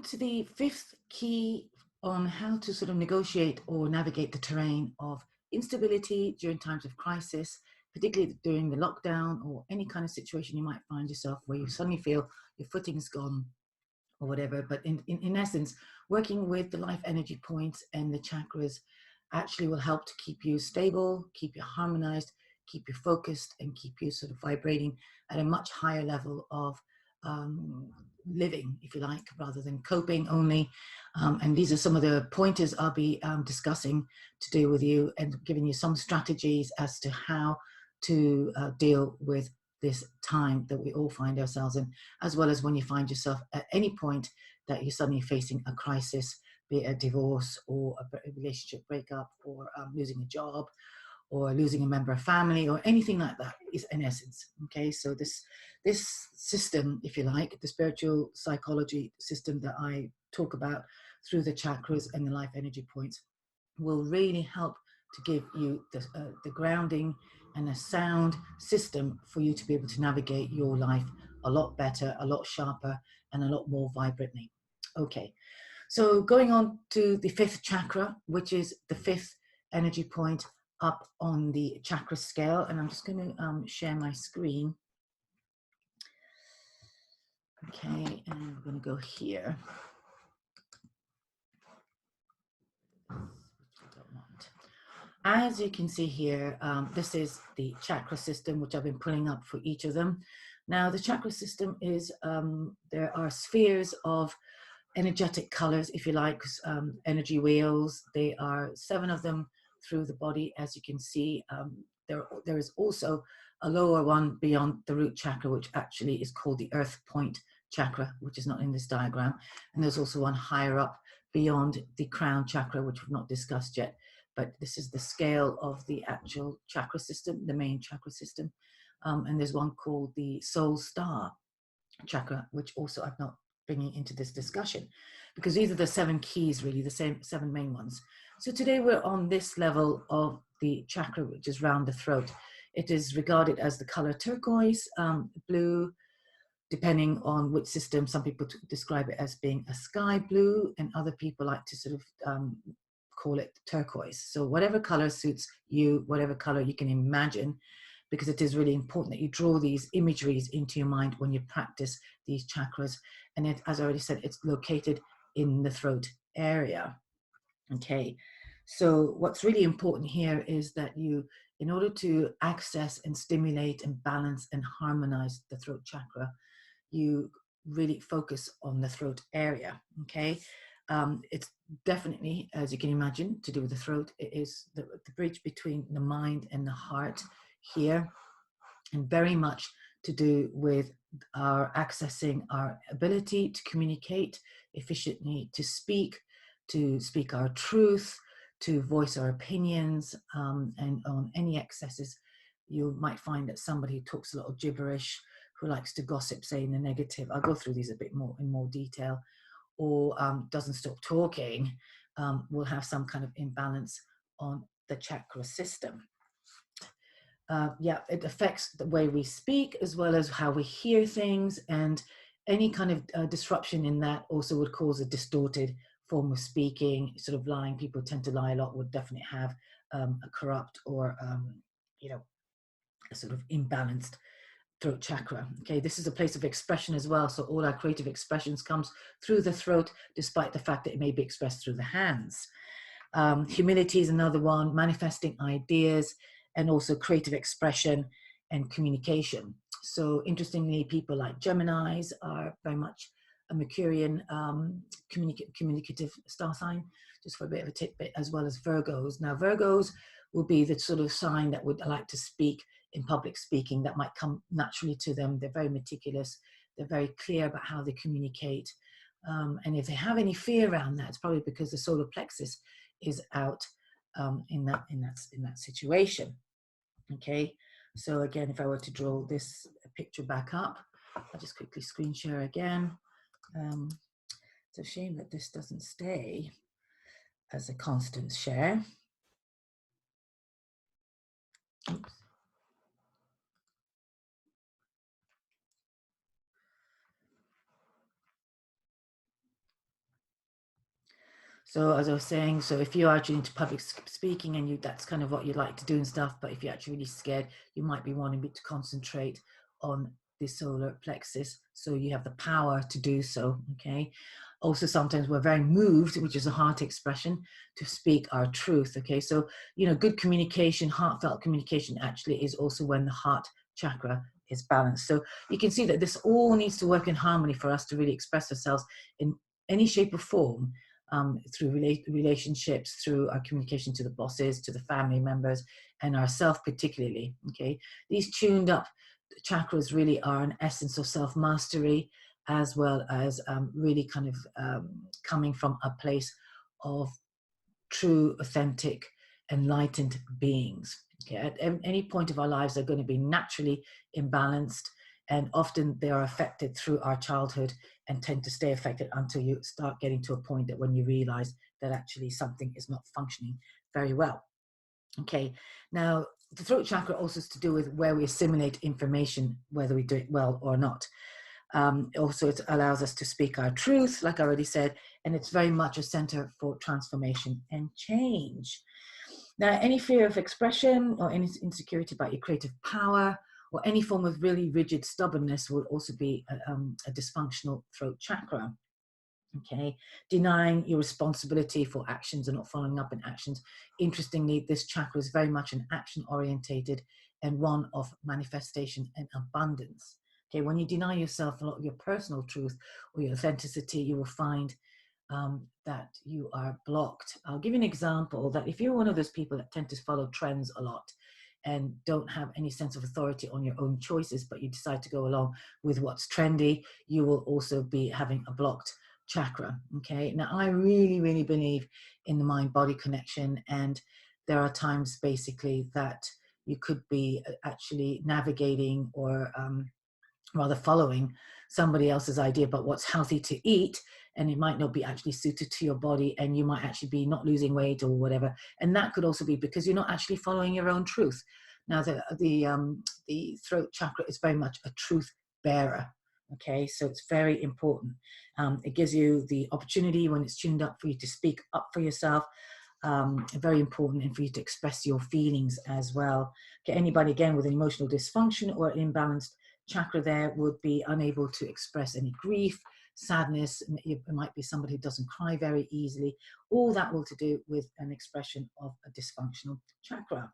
to the fifth key on how to sort of negotiate or navigate the terrain of instability during times of crisis, particularly during the lockdown or any kind of situation you might find yourself where you suddenly feel your footing's gone or whatever. But in essence, working with the life energy points and the chakras actually will help to keep you stable, keep you harmonized, keep you focused, and keep you sort of vibrating at a much higher level of living, if you like, rather than coping only. And these are some of the pointers I'll be discussing today with you and giving you some strategies as to how to deal with this time that we all find ourselves in, as well as when you find yourself at any point that you're suddenly facing a crisis, be it a divorce or a relationship breakup or losing a job or losing a member of family or anything like that, is in essence. Okay, so this system, if you like, the spiritual psychology system that I talk about through the chakras and the life energy points will really help to give you the grounding and a sound system for you to be able to navigate your life a lot better, a lot sharper, and a lot more vibrantly. Okay, so going on to the fifth chakra, which is the fifth energy point up on the chakra scale, and I'm just going to share my screen. Okay, and we're going to go here. As you can see here, this is the chakra system, which I've been putting up for each of them. Now, the chakra system is, there are spheres of energetic colors, if you like, energy wheels. There are 7 of them through the body, as you can see. There is also a lower one beyond the root chakra, which actually is called the earth point chakra, which is not in this diagram. And there's also one higher up beyond the crown chakra, which we've not discussed yet. But this is the scale of the actual chakra system, the main chakra system. And there's one called the soul star chakra, which also I'm not bringing into this discussion, because these are the 7 keys, really, the 7 main ones. So today we're on this level of the chakra, which is round the throat. It is regarded as the color turquoise, blue, depending on which system. Some people describe it as being a sky blue, and other people like to sort of call it turquoise. So whatever color suits you, whatever color you can imagine, because it is really important that you draw these imageries into your mind when you practice these chakras. And it, as I already said, it's located in the throat area. Okay, so what's really important here is that you, in order to access and stimulate and balance and harmonize the throat chakra, you really focus on the throat area. Okay, it's definitely, as you can imagine, to do with the throat. It is the bridge between the mind and the heart here, and very much to do with our accessing our ability to communicate efficiently, to speak our truth, to voice our opinions, and on any excesses. You might find that somebody who talks a lot of gibberish, who likes to gossip, say in the negative, I'll go through these a bit more in more detail, or doesn't stop talking, will have some kind of imbalance on the chakra system. Yeah, it affects the way we speak as well as how we hear things, and any kind of disruption in that also would cause a distorted form of speaking, sort of lying. People tend to lie a lot, would definitely have a corrupt or, you know, a sort of imbalanced throat chakra. Okay, this is a place of expression as well. So all our creative expressions comes through the throat, despite the fact that it may be expressed through the hands. Humility is another one, manifesting ideas, and also creative expression and communication. So interestingly, people like Geminis are very much a Mercurian communicative star sign, just for a bit of a tidbit, as well as Virgos. Now, Virgos will be the sort of sign that would like to speak in public speaking. That might come naturally to them. They're very meticulous. They're very clear about how they communicate. And if they have any fear around that, it's probably because the solar plexus is out in that situation. Okay, so again, if I were to draw this picture back up, I'll just quickly screen share again. It's a shame that this doesn't stay as a constant share. Oops. So as I was saying, so if you're actually into public speaking and that's kind of what you like to do and stuff, but if you're actually really scared, you might be wanting to concentrate on the solar plexus, so you have the power to do so. Okay. Also, sometimes we're very moved, which is a heart expression, to speak our truth. Okay. So, good communication, heartfelt communication actually is also when the heart chakra is balanced. So you can see that this all needs to work in harmony for us to really express ourselves in any shape or form, through relationships, through our communication to the bosses, to the family members, and ourself particularly. Okay. These tuned up chakras really are an essence of self-mastery, as well as really kind of coming from a place of true, authentic, enlightened beings. Okay? At any point of our lives, they're going to be naturally imbalanced, and often they are affected through our childhood and tend to stay affected until you start getting to a point that when you realize that actually something is not functioning very well. Okay, now the throat chakra also is to do with where we assimilate information, whether we do it well or not. Also, it allows us to speak our truth, like I already said, and it's very much a center for transformation and change. Now, any fear of expression or any insecurity about your creative power or any form of really rigid stubbornness will also be a dysfunctional throat chakra. Okay, denying your responsibility for actions and not following up in actions. Interestingly, this chakra is very much an action orientated and one of manifestation and abundance. Okay, when you deny yourself a lot of your personal truth or your authenticity, you will find that you are blocked. I'll give you an example that if you're one of those people that tend to follow trends a lot and don't have any sense of authority on your own choices, but you decide to go along with what's trendy, you will also be having a blocked chakra. Okay, now I really, really believe in the mind-body connection, and there are times basically that you could be actually navigating or rather following somebody else's idea about what's healthy to eat, and it might not be actually suited to your body, and you might actually be not losing weight or whatever, and that could also be because you're not actually following your own truth. Now the throat chakra is very much a truth bearer. Okay, so it's very important. It gives you the opportunity when it's tuned up for you to speak up for yourself. Very important, and for you to express your feelings as well. Okay, anybody again with an emotional dysfunction or an imbalanced chakra there would be unable to express any grief, sadness. It might be somebody who doesn't cry very easily. All that will to do with an expression of a dysfunctional chakra.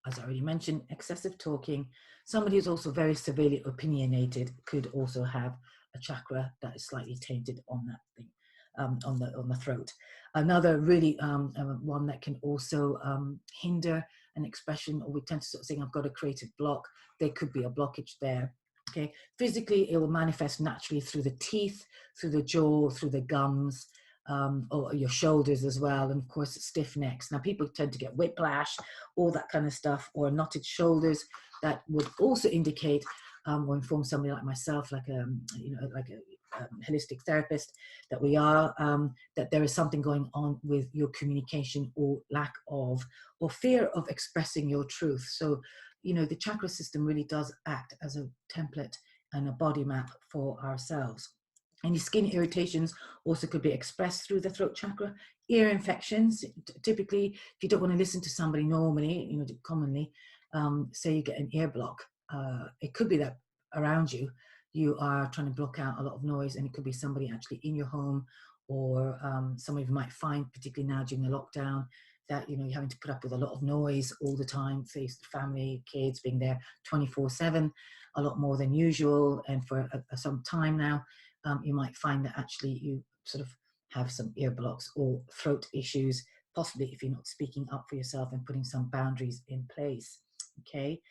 As I already mentioned, excessive talking. Somebody who's also very severely opinionated could also have a chakra that is slightly tainted on that thing, on the throat. Another really one that can also hinder an expression, or we tend to sort of saying, I've got a creative block. There could be a blockage there. Okay, physically, it will manifest naturally through the teeth, through the jaw, through the gums, or your shoulders as well, and of course stiff necks. Now people tend to get whiplash, all that kind of stuff, or knotted shoulders. That would also indicate or inform somebody like myself, like a holistic therapist that we are, that there is something going on with your communication or lack of, or fear of expressing your truth. So the chakra system really does act as a template and a body map for ourselves. Any skin irritations also could be expressed through the throat chakra. Ear infections, typically, if you don't want to listen to somebody normally, commonly, say you get an ear block, it could be that around you, you are trying to block out a lot of noise, and it could be somebody actually in your home, or somebody you might find, particularly now during the lockdown, that you're having to put up with a lot of noise all the time, face the family, kids being there 24/7, a lot more than usual, and for some time now. You might find that actually you sort of have some ear blocks or throat issues, possibly if you're not speaking up for yourself and putting some boundaries in place. Okay,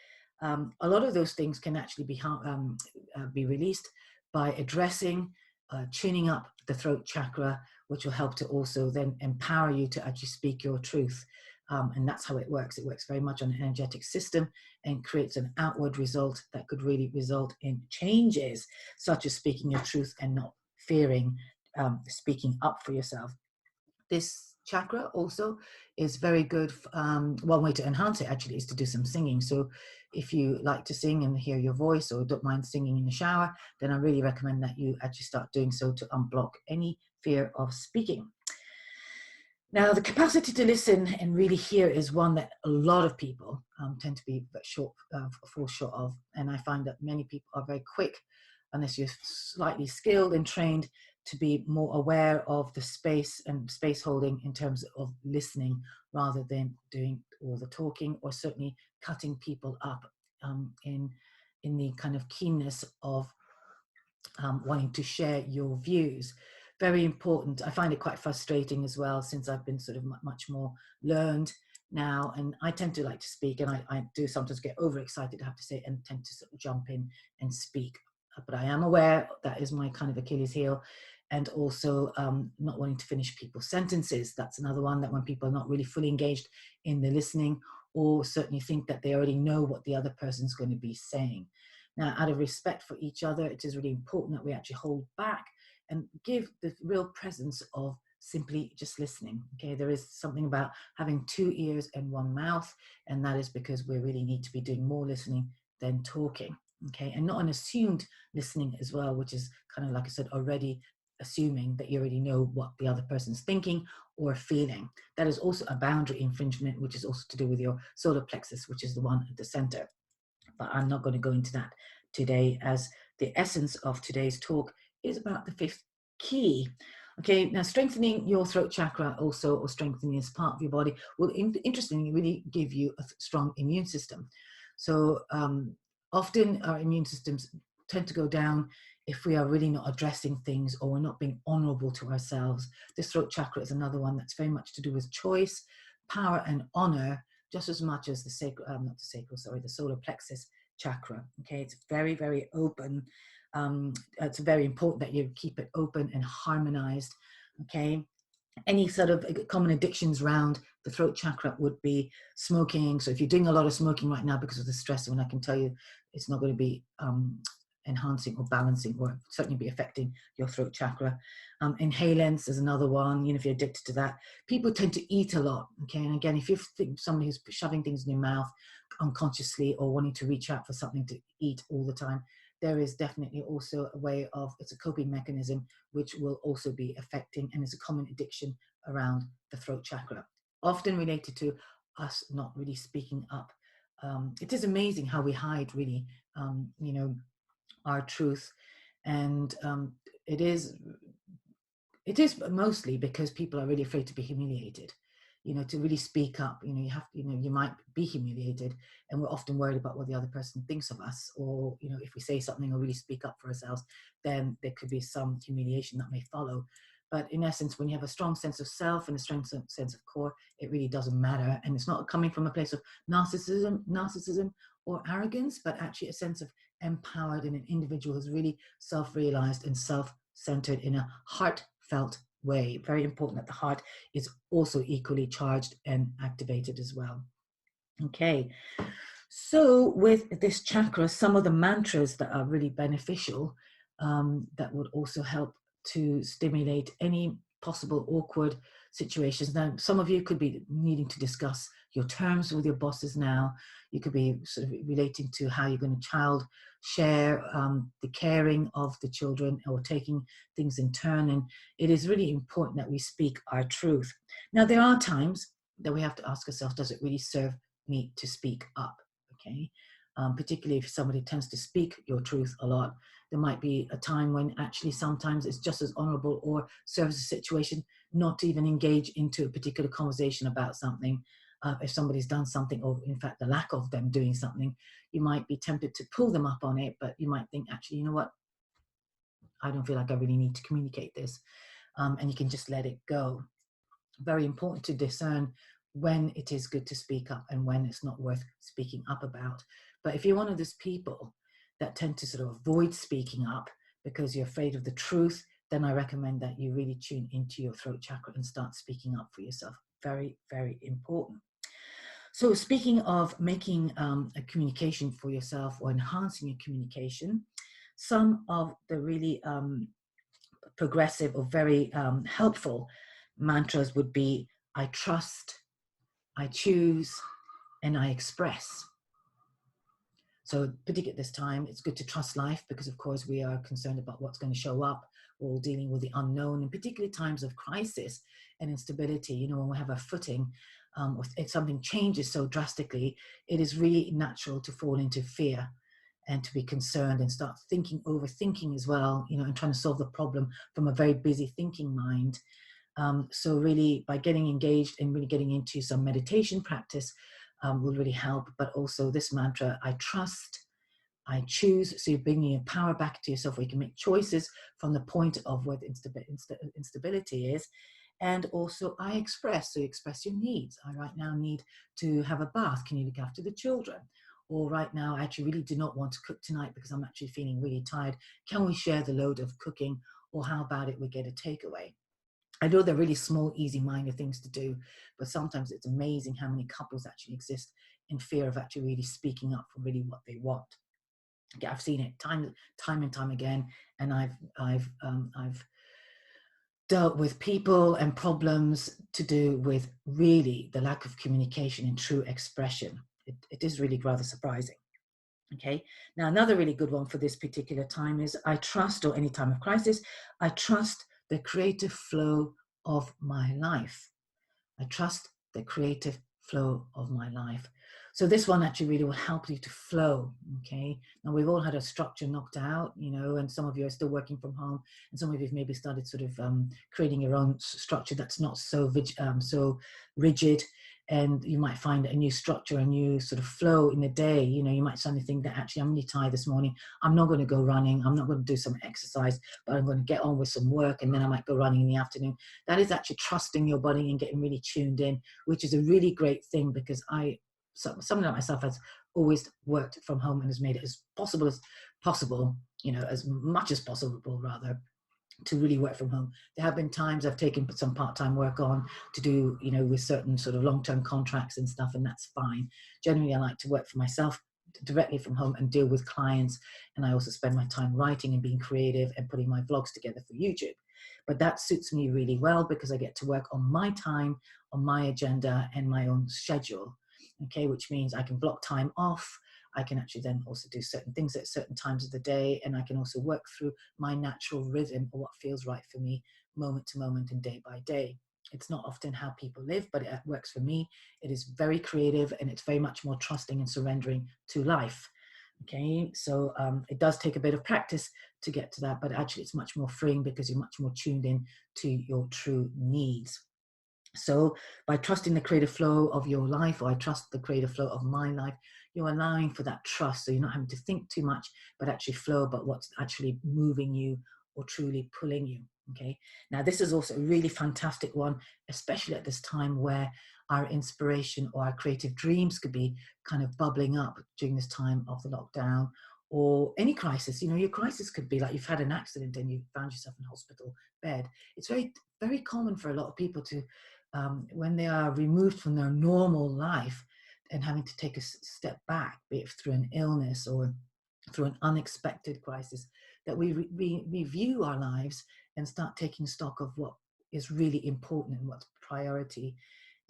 a lot of those things can actually be released by addressing, tuning up the throat chakra, which will help to also then empower you to actually speak your truth. And that's how it works. It works very much on an energetic system and creates an outward result that could really result in changes, such as speaking your truth and not fearing speaking up for yourself. This chakra also is very good. One way to enhance it actually is to do some singing. So if you like to sing and hear your voice, or don't mind singing in the shower, then I really recommend that you actually start doing so to unblock any fear of speaking. Now, the capacity to listen and really hear is one that a lot of people tend to be fall short of. And I find that many people are very quick, unless you're slightly skilled and trained, to be more aware of the space and space holding in terms of listening rather than doing all the talking, or certainly cutting people up in the kind of keenness of wanting to share your views. Very important. I find it quite frustrating as well, since I've been sort of much more learned now, and I tend to like to speak, and I do sometimes get overexcited, I have to say, and tend to sort of jump in and speak. But I am aware that is my kind of Achilles heel. And also not wanting to finish people's sentences. That's another one, that when people are not really fully engaged in the listening, or certainly think that they already know what the other person's going to be saying. Now, out of respect for each other, it is really important that we actually hold back and give the real presence of simply just listening. Okay, there is something about having 2 ears and 1 mouth, and that is because we really need to be doing more listening than talking. Okay, and not an assumed listening as well, which is kind of, like I said, already assuming that you already know what the other person's thinking or feeling. That is also a boundary infringement, which is also to do with your solar plexus, which is the one at the center. But I'm not going to go into that today, as the essence of today's talk is about the 5th key. Okay, now strengthening your throat chakra also, or strengthening this part of your body, will interestingly really give you a strong immune system. So often our immune systems tend to go down if we are really not addressing things, or we're not being honorable to ourselves. This throat chakra is another one that's very much to do with choice, power, and honor, just as much as the the solar plexus chakra. Okay, it's very, very open. It's very important that you keep it open and harmonized. Okay, any sort of common addictions around the throat chakra would be smoking. So if you're doing a lot of smoking right now because of the stress, and I can tell you it's not going to be enhancing or balancing, or certainly be affecting your throat chakra. Inhalants is another one. You know, if you're addicted to that, people tend to eat a lot. Okay, and again, if you think somebody who's shoving things in your mouth unconsciously, or wanting to reach out for something to eat all the time, there is definitely also a way of, it's a coping mechanism which will also be affecting, and is a common addiction around the throat chakra, often related to us not really speaking up. It is amazing how we hide really, you know, our truth, and it is mostly because people are really afraid to be humiliated, you know, to really speak up. You know, you might be humiliated, and we're often worried about what the other person thinks of us, or, you know, if we say something or really speak up for ourselves, then there could be some humiliation that may follow. But in essence, when you have a strong sense of self and a strong sense of core, it really doesn't matter. And it's not coming from a place of narcissism or arrogance, but actually a sense of empowered, and an individual who's really self-realized and self-centered in a heartfelt way. Very important that the heart is also equally charged and activated as well. Okay, so with this chakra, some of the mantras that are really beneficial, that would also help to stimulate any possible awkward situations. Now, some of you could be needing to discuss your terms with your bosses now. You could be sort of relating to how you're going to child share the caring of the children, or taking things in turn. And it is really important that we speak our truth. Now, there are times that we have to ask ourselves, does it really serve me to speak up? Okay, particularly if somebody tends to speak your truth a lot, there might be a time when actually sometimes it's just as honorable, or serves the situation, not to even engage into a particular conversation about something. If somebody's done something, or in fact the lack of them doing something, you might be tempted to pull them up on it, but you might think, actually, you know what, I don't feel like I really need to communicate this, and you can just let it go. Very important to discern when it is good to speak up and when it's not worth speaking up about. But if you're one of those people that tend to sort of avoid speaking up because you're afraid of the truth, then I recommend that you really tune into your throat chakra and start speaking up for yourself. Very, very important. So speaking of making a communication for yourself, or enhancing your communication, some of the really progressive or very helpful mantras would be: I trust, I choose, and I express. So particularly at this time, it's good to trust life, because of course we are concerned about what's going to show up, we're all dealing with the unknown, in particularly times of crisis and instability. You know, when we have a footing, or if something changes so drastically, it is really natural to fall into fear and to be concerned and start thinking, overthinking as well, you know, and trying to solve the problem from a very busy thinking mind. So really, by getting engaged and really getting into some meditation practice will really help. But also this mantra, I trust, I choose. So you're bringing your power back to yourself, where you can make choices from the point of where the instability is. And also I express, so you express your needs. I right now need to have a bath. Can you look after the children? Or right now, I actually really do not want to cook tonight because I'm actually feeling really tired. Can we share the load of cooking? Or how about it, we get a takeaway? I know they're really small, easy, minor things to do, but sometimes it's amazing how many couples actually exist in fear of actually really speaking up for really what they want. Okay, I've seen it time and time again, and I've dealt with people and problems to do with really the lack of communication and true expression. It is really rather surprising. Okay, now another really good one for this particular time is I trust, or any time of crisis, I trust the creative flow of my life. I trust the creative flow of my life. So this one actually really will help you to flow, okay? Now we've all had a structure knocked out, you know, and some of you are still working from home, and some of you have maybe started sort of creating your own structure that's not so rigid, and you might find a new structure, a new sort of flow in the day. You know, you might suddenly think that actually I'm really tired this morning. I'm not going to go running. I'm not going to do some exercise, but I'm going to get on with some work, and then I might go running in the afternoon. That is actually trusting your body and getting really tuned in, which is a really great thing, because someone like myself has always worked from home and has made it as possible, you know, as much as possible rather, to really work from home. There have been times I've taken some part-time work on to do, you know, with certain sort of long-term contracts and stuff, and that's fine. Generally, I like to work for myself directly from home and deal with clients. And I also spend my time writing and being creative and putting my vlogs together for YouTube. But that suits me really well because I get to work on my time, on my agenda, and my own schedule. Okay, which means I can block time off. I can actually then also do certain things at certain times of the day, and I can also work through my natural rhythm, or what feels right for me, moment to moment and day by day. It's not often how people live, but it works for me. It is very creative, and it's very much more trusting and surrendering to life. Okay, so it does take a bit of practice to get to that, but actually it's much more freeing because you're much more tuned in to your true needs. So by trusting the creative flow of your life, or I trust the creative flow of my life, you're allowing for that trust. So you're not having to think too much, but actually flow about what's actually moving you or truly pulling you. Okay. Now, this is also a really fantastic one, especially at this time where our inspiration or our creative dreams could be kind of bubbling up during this time of the lockdown, or any crisis. You know, your crisis could be like you've had an accident and you found yourself in a hospital bed. It's very, very common for a lot of people to, when they are removed from their normal life and having to take a step back, be it through an illness or through an unexpected crisis, that we review our lives and start taking stock of what is really important and what's priority.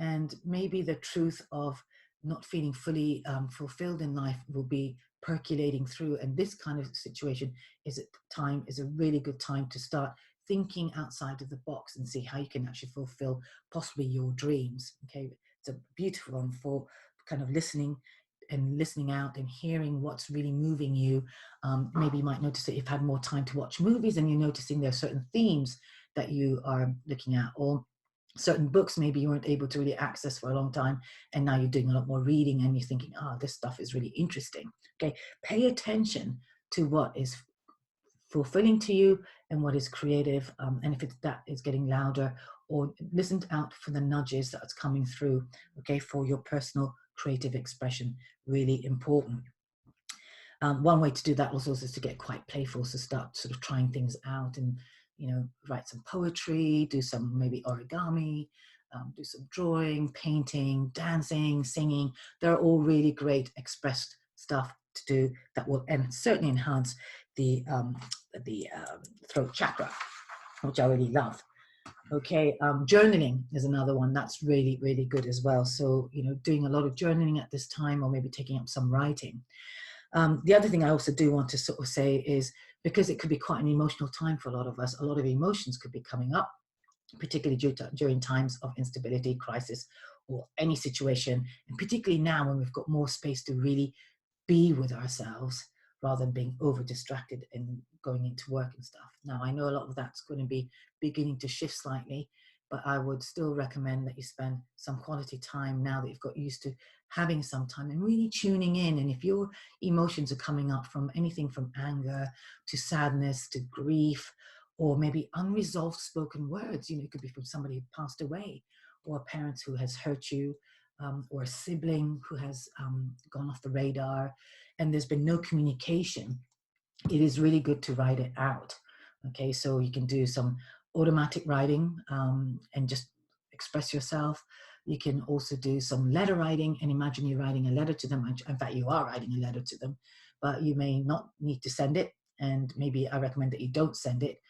And maybe the truth of not feeling fully fulfilled in life will be percolating through. And this kind of situation is a really good time to start thinking outside of the box and see how you can actually fulfill possibly your dreams. Okay, it's a beautiful one for kind of listening out and hearing what's really moving you. Maybe you might notice that you've had more time to watch movies and you're noticing there are certain themes that you are looking at, or certain books maybe you weren't able to really access for a long time, and now you're doing a lot more reading and you're thinking, this stuff is really interesting. Okay, pay attention to what is fulfilling to you and what is creative, and if that is getting louder, or listen out for the nudges that's coming through, okay, for your personal creative expression. Really important. One way to do that was also to get quite playful, so start sort of trying things out and, you know, write some poetry, do some maybe origami, do some drawing, painting, dancing, singing. They're all really great expressed stuff to do that will certainly enhance the throat chakra, which I really love. Okay, journaling is another one that's really, really good as well. So, you know, doing a lot of journaling at this time, or maybe taking up some writing. The other thing I also do want to sort of say is because it could be quite an emotional time for a lot of us. A lot of emotions could be coming up, particularly during times of instability, crisis, or any situation. And particularly now when we've got more space to really be with ourselves rather than being over distracted and going into work and stuff. Now, I know a lot of that's going to be beginning to shift slightly, but I would still recommend that you spend some quality time now that you've got used to having some time and really tuning in. And if your emotions are coming up from anything from anger to sadness to grief, or maybe unresolved spoken words, it could be from somebody who passed away, or a parent who has hurt you, or a sibling who has gone off the radar, and there's been no communication, it is really good to write it out. Okay, so you can do some automatic writing and just express yourself. You can also do some letter writing and imagine you're writing a letter to them. In fact, you are writing a letter to them, but you may not need to send it. And maybe I recommend that you don't send it.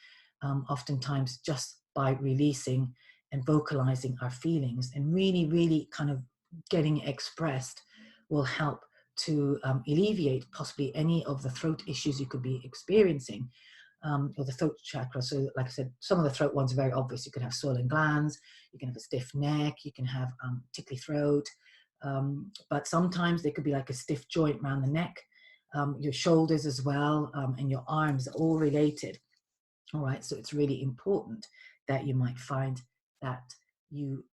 Oftentimes, just by releasing and vocalizing our feelings and really, really kind of getting expressed will help to alleviate possibly any of the throat issues you could be experiencing, or the throat chakra. So like I said, some of the throat ones are very obvious. You can have swollen glands, you can have a stiff neck, you can have tickly throat, but sometimes there could be like a stiff joint around the neck, your shoulders as well, and your arms are all related. All right, so it's really important that you might find that you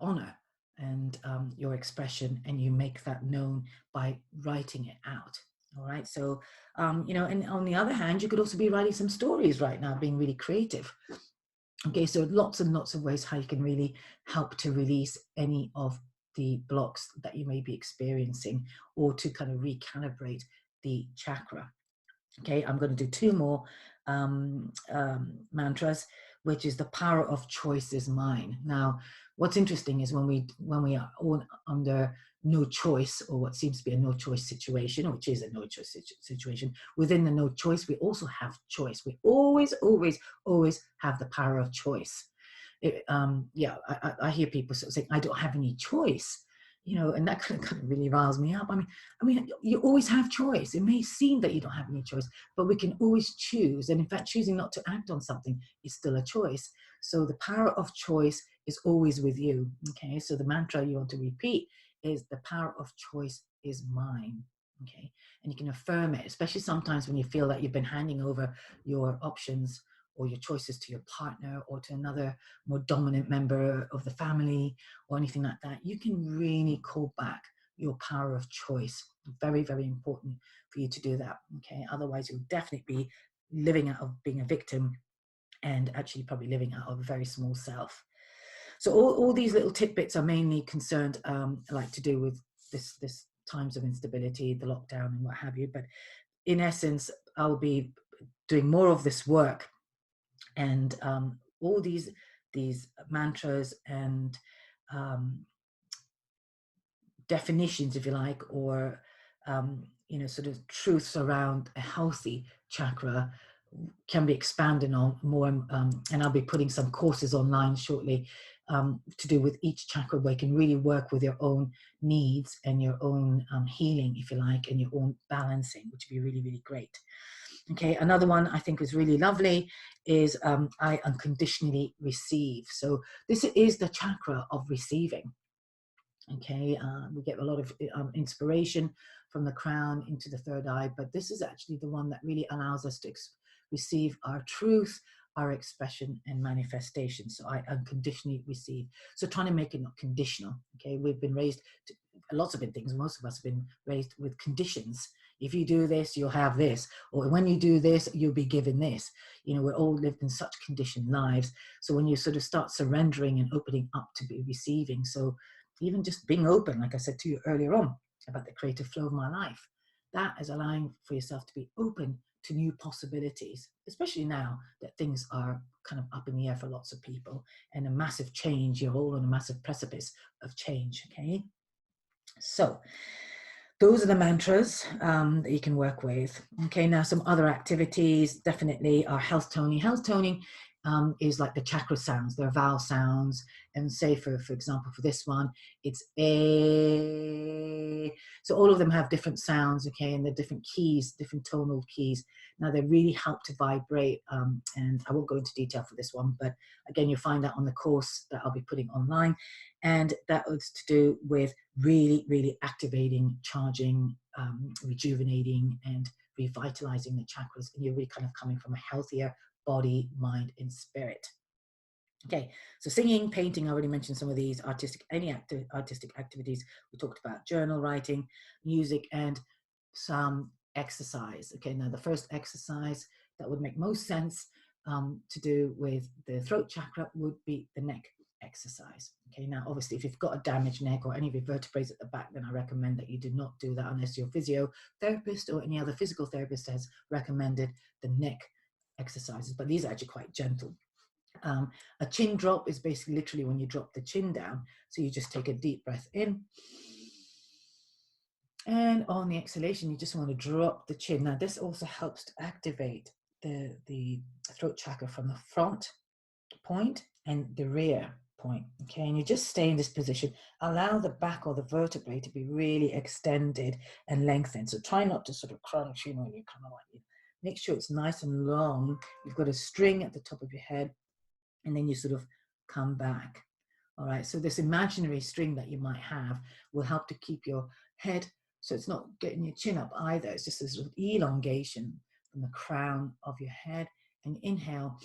honor and your expression, and you make that known by writing it out. All right, so and on the other hand, you could also be writing some stories right now, being really creative. Okay, so lots and lots of ways how you can really help to release any of the blocks that you may be experiencing, or to kind of recalibrate the chakra. Okay, I'm going to do two more mantras, which is the power of choice is mine. Now, what's interesting is when we are all under no choice, or what seems to be a no choice situation, which is a no choice situation, within the no choice, we also have choice. We always, always, always have the power of choice. I hear people sort of saying, I don't have any choice. And that kind of really riles me up. I mean, you always have choice. It may seem that you don't have any choice, but we can always choose. And in fact, choosing not to act on something is still a choice. So the power of choice is always with you. Okay, so the mantra you want to repeat is the power of choice is mine. Okay, and you can affirm it, especially sometimes when you feel that you've been handing over your options or your choices to your partner or to another more dominant member of the family or anything like that. You can really call back your power of choice. Very, very important for you to do that. Okay, otherwise you'll definitely be living out of being a victim, and actually probably living out of a very small self. So all these little tidbits are mainly concerned like to do with this times of instability, the lockdown and what have you. But in essence, I'll be doing more of this work, and all these mantras and definitions, if you like, or sort of truths around a healthy chakra can be expanded on more, and I'll be putting some courses online shortly to do with each chakra, where you can really work with your own needs and your own healing, if you like, and your own balancing, which would be really, really great. Okay, another one I think is really lovely is I unconditionally receive. So this is the chakra of receiving. Okay, we get a lot of inspiration from the crown into the third eye, but this is actually the one that really allows us to receive our truth, our expression and manifestation. So I unconditionally receive. So trying to make it not conditional. Okay, we've been raised to lots of things. Most of us have been raised with conditions. If you do this, you'll have this, or when you do this, you'll be given this. We're all lived in such conditioned lives. So when you sort of start surrendering and opening up to be receiving, so even just being open, like I said to you earlier on about the creative flow of my life, that is allowing for yourself to be open to new possibilities, especially now that things are kind of up in the air for lots of people and a massive change. You're all on a massive precipice of change. Okay, so those are the mantras that you can work with. Okay, now some other activities definitely are health toning. Health toning is like the chakra sounds, they're vowel sounds. And say for example, for this one, it's a. So all of them have different sounds, okay, and they're different keys, different tonal keys. Now they really help to vibrate, and I won't go into detail for this one, but again, you'll find that on the course that I'll be putting online. And that was to do with really, really activating, charging, rejuvenating, and revitalizing the chakras. And you're really kind of coming from a healthier body, mind, and spirit. Okay, so singing, painting, I already mentioned some of these, any artistic activities. We talked about journal writing, music, and some exercise. Okay, now the first exercise that would make most sense to do with the throat chakra would be the neck exercise. Okay, now obviously if you've got a damaged neck or any of your vertebrae at the back, then I recommend that you do not do that unless your physiotherapist or any other physical therapist has recommended the neck exercises, but these are actually quite gentle. A chin drop is basically literally when you drop the chin down. So you just take a deep breath in, and on the exhalation, you just want to drop the chin. Now this also helps to activate the throat chakra from the front point and the rear point. Okay, and you just stay in this position. Allow the back or the vertebrae to be really extended and lengthened. So try not to sort of crunch, you know, you kind of like, make sure it's nice and long. You've got a string at the top of your head, and then you sort of come back. All right, so this imaginary string that you might have will help to keep your head, so it's not getting your chin up either. It's just this sort of elongation from the crown of your head. And inhale.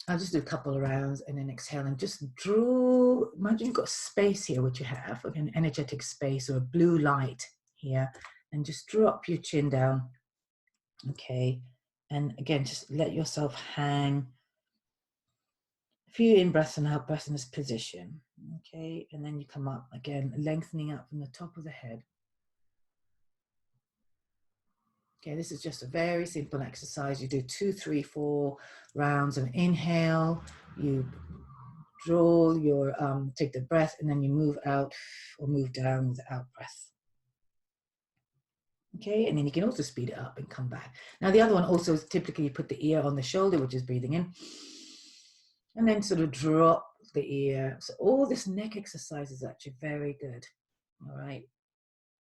I'll just do a couple of rounds, and then exhale and just draw. Imagine you've got space here, which you have, like an energetic space or a blue light here, and just drop your chin down. Okay, and again, just let yourself hang. A few in-breaths and out-breaths in this position. Okay, and then you come up again, lengthening up from the top of the head. Okay, this is just a very simple exercise. You do 2, 3, 4 rounds of inhale. You draw your, take the breath, and then you move out or move down with the out breath. Okay, and then you can also speed it up and come back. Now the other one also is typically you put the ear on the shoulder, which is breathing in, and then sort of drop the ear. So all this neck exercise is actually very good. All right,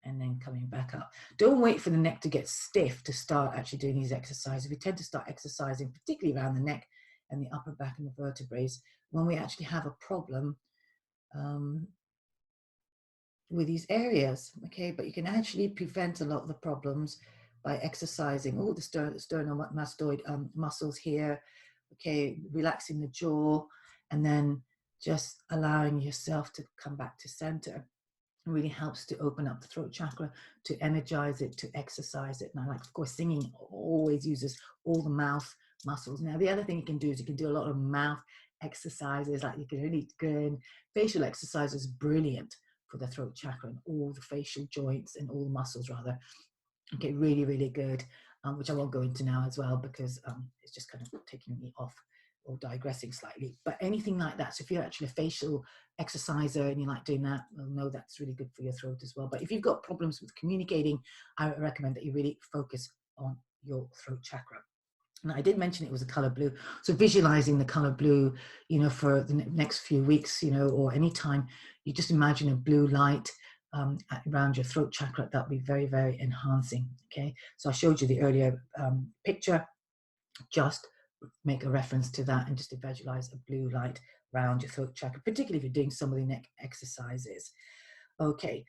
and then coming back up. Don't wait for the neck to get stiff to start actually doing these exercises. We tend to start exercising particularly around the neck and the upper back and the vertebrae when we actually have a problem with these areas. Okay, but you can actually prevent a lot of the problems by exercising all the sternocleidomastoid muscles here. Okay, relaxing the jaw, and then just allowing yourself to come back to center. It really helps to open up the throat chakra, to energize it, to exercise it. Now, like, of course, singing always uses all the mouth muscles. Now, the other thing you can do is you can do a lot of mouth exercises, like you can really go facial exercises, brilliant for the throat chakra and all the facial joints and all the muscles rather. Okay, really, really good, which I won't go into now as well because it's just kind of taking me off or digressing slightly. But anything like that, so if you're actually a facial exerciser and you like doing that, well, no, that's really good for your throat as well. But if you've got problems with communicating, I recommend that you really focus on your throat chakra. And I did mention it was a color blue. So visualizing the color blue, you know, for the next few weeks, you know, or anytime, you just imagine a blue light around your throat chakra. That would be very, very enhancing. Okay, so I showed you the earlier picture. Just make a reference to that and just to visualize a blue light around your throat chakra, particularly if you're doing some of the neck exercises. Okay,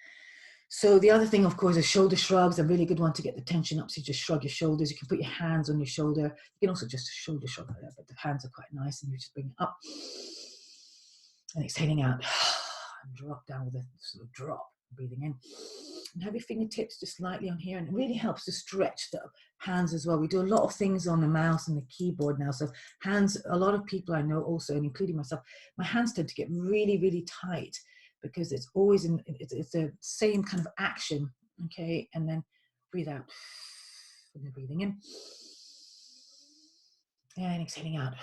so the other thing, of course, is shoulder shrugs. A really good one to get the tension up. So you just shrug your shoulders. You can put your hands on your shoulder. You can also just shoulder shrug like that, but the hands are quite nice, and you just bring it up and exhaling out and drop down with a sort of drop, breathing in. And have your fingertips just slightly on here, and it really helps to stretch the hands as well. We do a lot of things on the mouse and the keyboard now, so hands, a lot of people I know also, and including myself, my hands tend to get really, really tight because it's always it's the same kind of action. Okay, and then breathe out, and then breathing in and exhaling out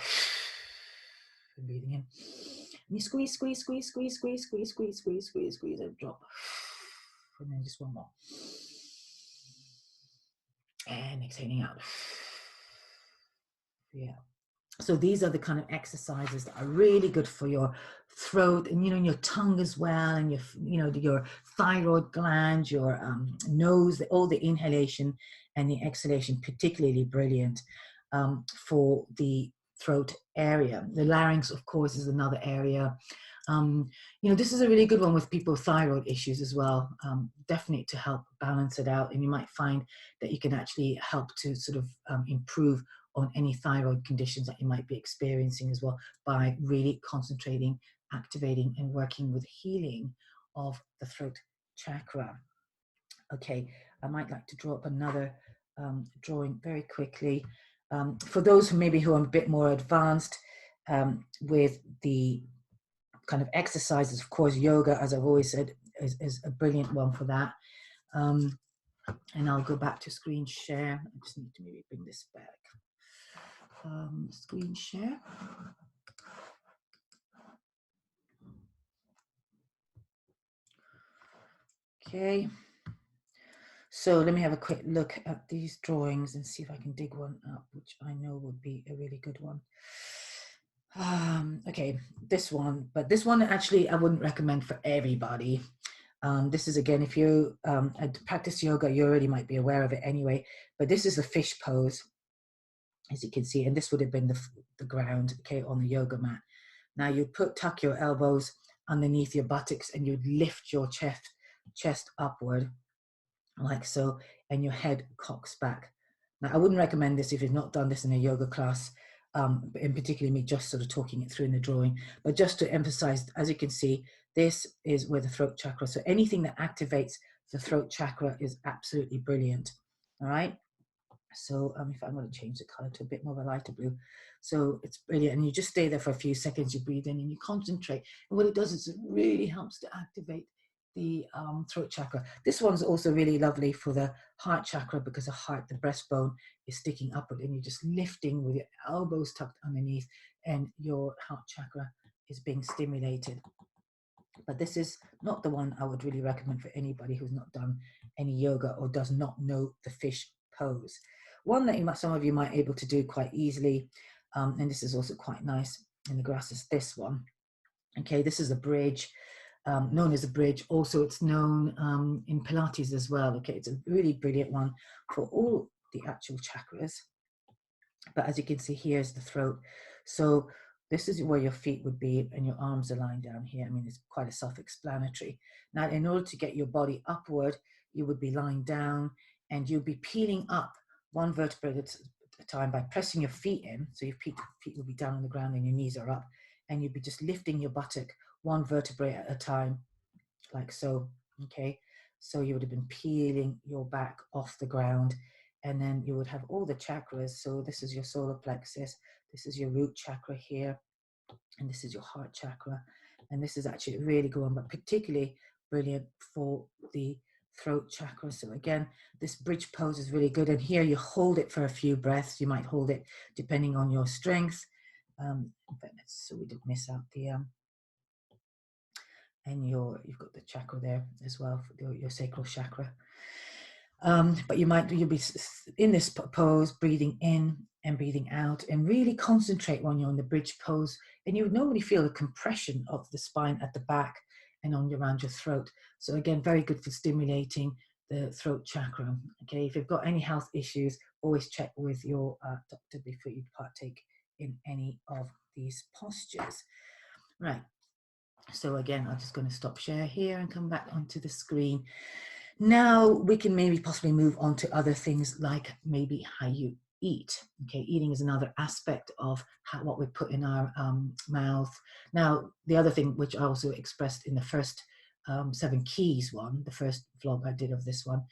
and breathing in. And you squeeze, squeeze, squeeze, squeeze, squeeze, squeeze, squeeze, squeeze, squeeze, squeeze, and drop. And then just one more. And exhaling out. Yeah. So these are the kind of exercises that are really good for your throat and, and your tongue as well, and your thyroid gland, your nose, all the inhalation and the exhalation, particularly brilliant for the throat area. The larynx, of course, is another area. This is a really good one with people with thyroid issues as well, definitely to help balance it out. And you might find that you can actually help to sort of improve on any thyroid conditions that you might be experiencing as well, by really concentrating, activating, and working with healing of the throat chakra. Okay, I might like to draw up another drawing very quickly. For those who are a bit more advanced with the kind of exercises, of course, yoga, as I've always said, is a brilliant one for that. And I'll go back to screen share. I just need to maybe bring this back. Screen share. Okay. So let me have a quick look at these drawings and see if I can dig one up, which I know would be a really good one. Okay, this one, but this one actually I wouldn't recommend for everybody. This is, again, if you practice yoga, you already might be aware of it anyway, but this is the fish pose, as you can see, and this would have been the ground, okay, on the yoga mat. Now you tuck your elbows underneath your buttocks and you lift your chest upward like so, and your head cocks back. Now I wouldn't recommend this if you've not done this in a yoga class, in particular me just sort of talking it through in the drawing, but just to emphasize, as you can see, this is where the throat chakra, so anything that activates the throat chakra is absolutely brilliant. All right. So if I'm going to change the color to a bit more of a lighter blue, so it's brilliant. And you just stay there for a few seconds, you breathe in and you concentrate. And what it does is it really helps to activate the throat chakra. This one's also really lovely for the heart chakra, because the heart, the breastbone, is sticking upward and you're just lifting with your elbows tucked underneath and your heart chakra is being stimulated. But this is not the one I would really recommend for anybody who's not done any yoga or does not know the fish pose. One that some of you might be able to do quite easily, and this is also quite nice in the grass, is this one. Okay, this is a bridge, known as a bridge. Also, it's known in Pilates as well. Okay, it's a really brilliant one for all the actual chakras. But as you can see, here's the throat. So this is where your feet would be and your arms are lying down here. I mean, it's quite a self-explanatory. Now, in order to get your body upward, you would be lying down and you'll be peeling up one vertebrae at a time by pressing your feet in. So your feet will be down on the ground and your knees are up, and you'd be just lifting your buttock one vertebrae at a time, like so. Okay, so you would have been peeling your back off the ground, and then you would have all the chakras. So this is your solar plexus, this is your root chakra here, and this is your heart chakra. And this is actually really good one, but particularly brilliant for the throat chakra. So again, this bridge pose is really good. And here you hold it for a few breaths. You might hold it depending on your strength. So we didn't miss out the and you've got the chakra there as well for your sacral chakra. But you'll be in this pose, breathing in and breathing out, and really concentrate when you're in the bridge pose. And you would normally feel a compression of the spine at the back and around your throat. So again, very good for stimulating the throat chakra. Okay, if you've got any health issues, always check with your doctor before you partake in any of these postures. Right. So again, I'm just going to stop share here and come back onto the screen. Now we can maybe possibly move on to other things, like maybe how you eat. Okay, eating is another aspect of what we put in our mouth. Now, the other thing which I also expressed in the first 7 keys one, the first vlog I did of this one,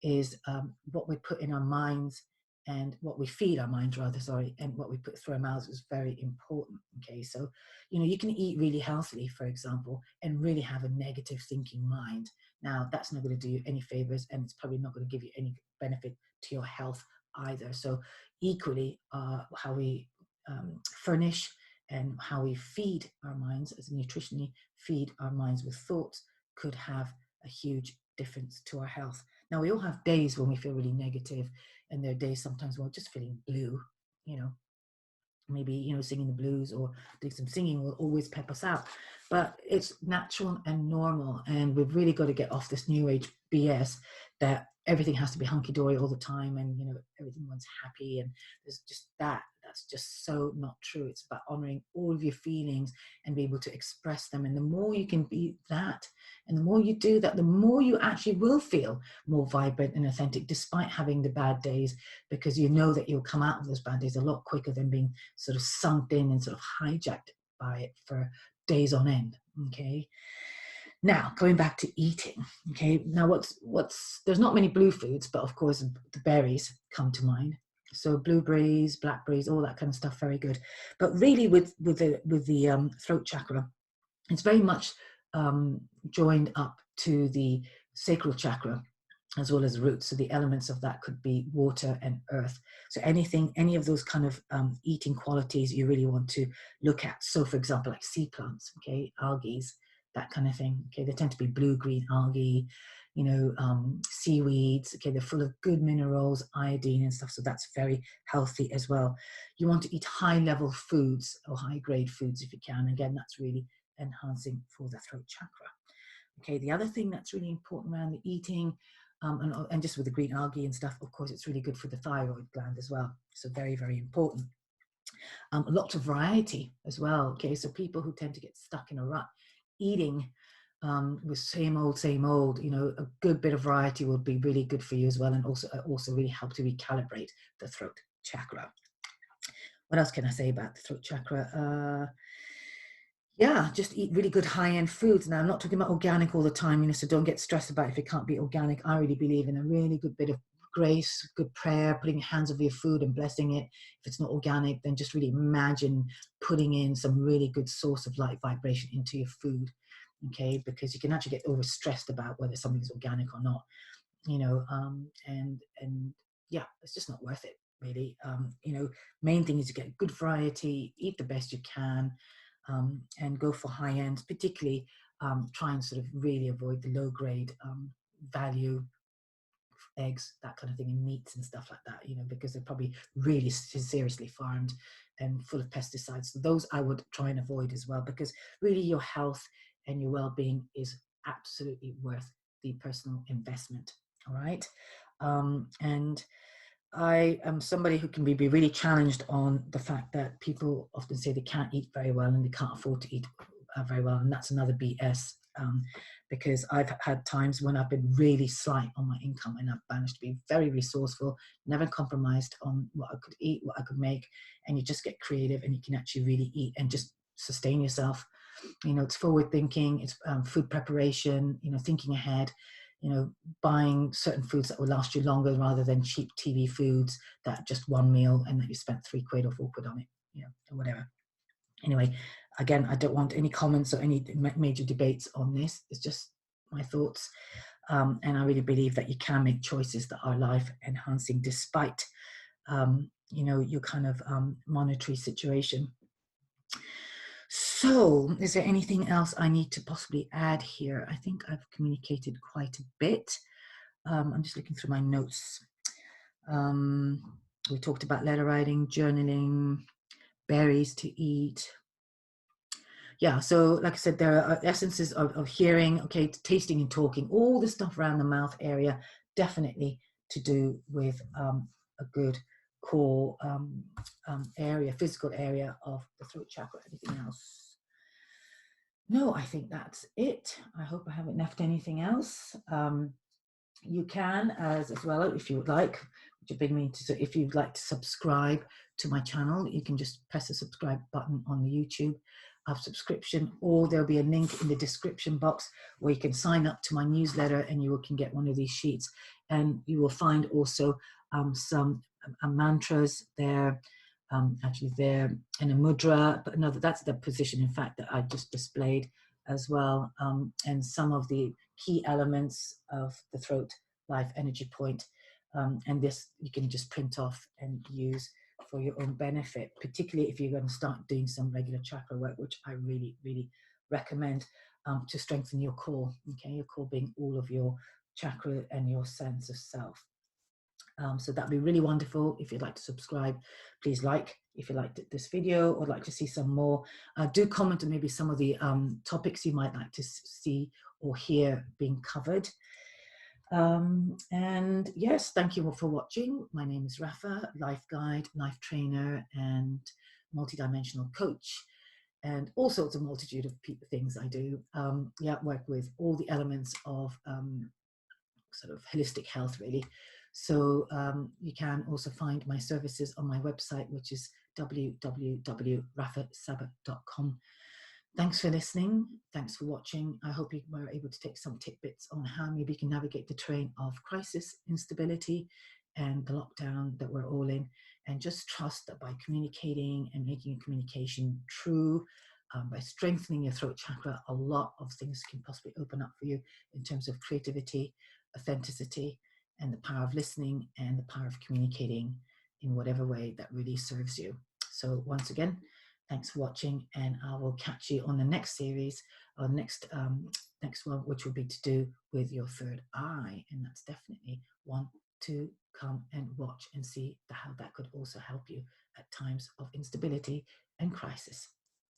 is what we put in our minds and what we feed our minds, rather, sorry, and what we put through our mouths is very important. Okay, so you can eat really healthily, for example, and really have a negative thinking mind. Now, that's not going to do you any favors, and it's probably not going to give you any benefit to your health either. So equally, how we furnish and how we feed our minds, as nutritionally feed our minds with thoughts, could have a huge difference to our health. Now, we all have days when we feel really negative, and there are days sometimes when we're just feeling blue, maybe, you know, singing the blues or doing some singing will always pep us out. But it's natural and normal. And we've really got to get off this new age BS that everything has to be hunky-dory all the time, and, you know, everyone's happy, and there's just that's just so not true. It's about honoring all of your feelings and be able to express them. And the more you can be that, and the more you do that, the more you actually will feel more vibrant and authentic, despite having the bad days, because you know that you'll come out of those bad days a lot quicker than being sort of sunk in and sort of hijacked by it for days on end. Okay. Now, going back to eating, okay, now there's not many blue foods, but of course the berries come to mind. So blueberries, blackberries, all that kind of stuff, very good. But really with the throat chakra, it's very much joined up to the sacral chakra as well as roots. So the elements of that could be water and earth. So any of those kind of eating qualities you really want to look at. So for example, like sea plants, okay, algae, that kind of thing. Okay, they tend to be blue-green algae, you know, seaweeds. Okay, they're full of good minerals, iodine and stuff. So that's very healthy as well. You want to eat high-level foods or high-grade foods if you can. Again, that's really enhancing for the throat chakra. Okay, the other thing that's really important around the eating, and just with the green algae and stuff, of course, it's really good for the thyroid gland as well. So very, very important. Lots of variety as well. Okay, so people who tend to get stuck in a rut eating with same old, you know, a good bit of variety would be really good for you as well, and also really help to recalibrate the throat chakra. What else can I say about the throat chakra? Yeah, just eat really good high-end foods. Now, I'm not talking about organic all the time, you know, so don't get stressed about if it can't be organic. I really believe in a really good bit of grace, good prayer, putting your hands over your food and blessing it. If it's not organic, then just really imagine putting in some really good source of light vibration into your food, okay? Because you can actually get overstressed about whether something's organic or not, you know, and yeah, it's just not worth it, really. You know, main thing is to get good variety, eat the best you can, and go for high end, particularly try and sort of really avoid the low grade value eggs, that kind of thing, and meats and stuff like that, you know, because they're probably really seriously farmed and full of pesticides. So those I would try and avoid as well, because really your health and your well-being is absolutely worth the personal investment. All right. And I am somebody who can be really challenged on the fact that people often say they can't eat very well and they can't afford to eat very well. And that's another BS, because I've had times when I've been really slight on my income and I've managed to be very resourceful, never compromised on what I could eat, what I could make. And you just get creative and you can actually really eat and just sustain yourself. You know, it's forward thinking, it's food preparation, you know, thinking ahead, you know, buying certain foods that will last you longer rather than cheap TV foods that just one meal and that you spent £3 or £4 on it, you know, or whatever. Anyway, again, I don't want any comments or any major debates on this. It's just my thoughts. And I really believe that you can make choices that are life enhancing despite, you know, your kind of monetary situation. So, is there anything else I need to possibly add here? I think I've communicated quite a bit. I'm just looking through my notes. We talked about letter writing, journaling, berries to eat. Yeah, so like I said, there are essences of hearing, okay, tasting and talking, all the stuff around the mouth area, definitely to do with a good core area, physical area of the throat chakra. Anything else? No, I think that's it. I hope I haven't left anything else. You can, as well, if you would like, which would bring me to, so if you'd like to subscribe to my channel, you can just press the subscribe button on the YouTube subscription, or there'll be a link in the description box where you can sign up to my newsletter and you can get one of these sheets. And you will find also some mantras there, actually there, and a mudra, but no, that's the position, in fact, that I just displayed as well, and some of the key elements of the throat life energy point. And this you can just print off and use for your own benefit, particularly if you're going to start doing some regular chakra work, which I really, really recommend to strengthen your core, okay? Your core being all of your chakra and your sense of self. So that'd be really wonderful. If you'd like to subscribe, please like. If you liked this video or like to see some more, do comment on maybe some of the topics you might like to see or hear being covered. And yes, thank you all for watching. My name is Rafa, life guide, life trainer, and multidimensional coach, and all sorts of multitude of things I do. Work with all the elements of sort of holistic health, really. So you can also find my services on my website, which is www.rafasabbat.com. Thanks for listening. Thanks for watching. I hope you were able to take some tidbits on how maybe you can navigate the terrain of crisis, instability, and the lockdown that we're all in. And just trust that by communicating and making your communication true, by strengthening your throat chakra, a lot of things can possibly open up for you in terms of creativity, authenticity, and the power of listening and the power of communicating in whatever way that really serves you. So once again, thanks for watching, and I will catch you on the next series, or next one, which will be to do with your third eye. And that's definitely one to come and watch and see how that could also help you at times of instability and crisis.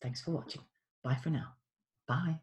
Thanks for watching. Bye for now. Bye.